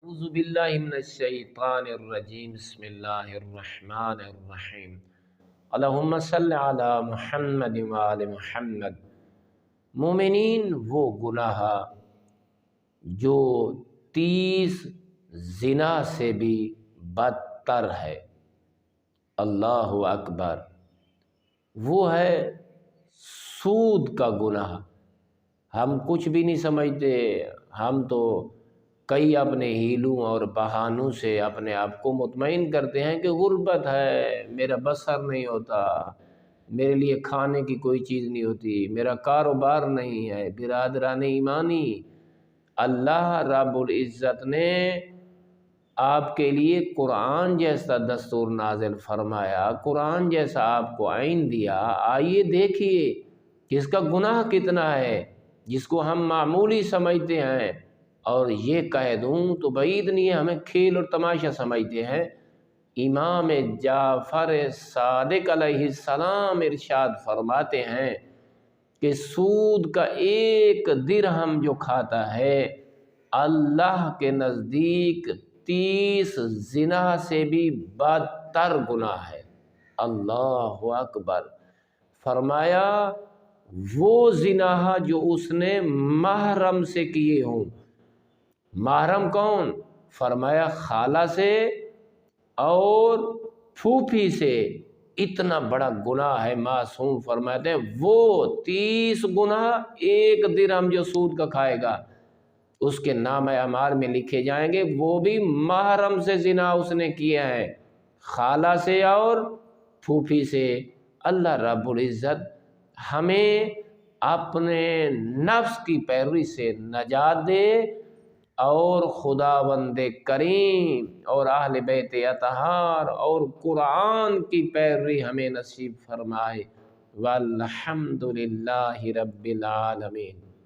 اعوذ باللہ من الشیطان الرجیم بسم اللہ الرحمن الرحیم اللہم صل علی محمد وآل محمد۔ مومنین وہ گناہ جو 30 زنا سے بھی بدتر ہے، اللہ اکبر، وہ ہے سود کا گناہ۔ ہم کچھ بھی نہیں سمجھتے، ہم تو کئی اپنے ہیلوں اور بہانوں سے اپنے آپ کو مطمئن کرتے ہیں کہ غربت ہے، میرا بسر نہیں ہوتا، میرے لیے کھانے کی کوئی چیز نہیں ہوتی، میرا کاروبار نہیں ہے۔ برادران ایمانی، اللہ رب العزت نے آپ کے لیے قرآن جیسا دستور نازل فرمایا، قرآن جیسا آپ کو آئین دیا۔ آئیے دیکھیے کہ اس کا گناہ کتنا ہے جس کو ہم معمولی سمجھتے ہیں، اور یہ کہہ دوں تو بعید نہیں ہے، ہمیں کھیل اور تماشا سمجھتے ہیں۔ امام جعفر صادق علیہ السلام ارشاد فرماتے ہیں کہ سود کا 1 درہم جو کھاتا ہے، اللہ کے نزدیک 30 زنا سے بھی بدتر گناہ ہے۔ اللہ اکبر۔ فرمایا وہ زنا جو اس نے محرم سے کیے ہوں۔ محرم کون؟ فرمایا خالہ سے اور پھوپھی سے۔ اتنا بڑا گناہ ہے، معصوم فرماتے ہیں وہ 30 گناہ 1 درہم جو سود کا کھائے گا اس کے نام اعمال میں لکھے جائیں گے۔ وہ بھی محرم سے زنا اس نے کیا ہے، خالہ سے اور پھوپھی سے۔ اللہ رب العزت ہمیں اپنے نفس کی پیروی سے نجات دے، اور خداوند کریم اور اہل بیت اطہار اور قرآن کی پیروی ہمیں نصیب فرمائے۔ والحمد للہ رب العالمین۔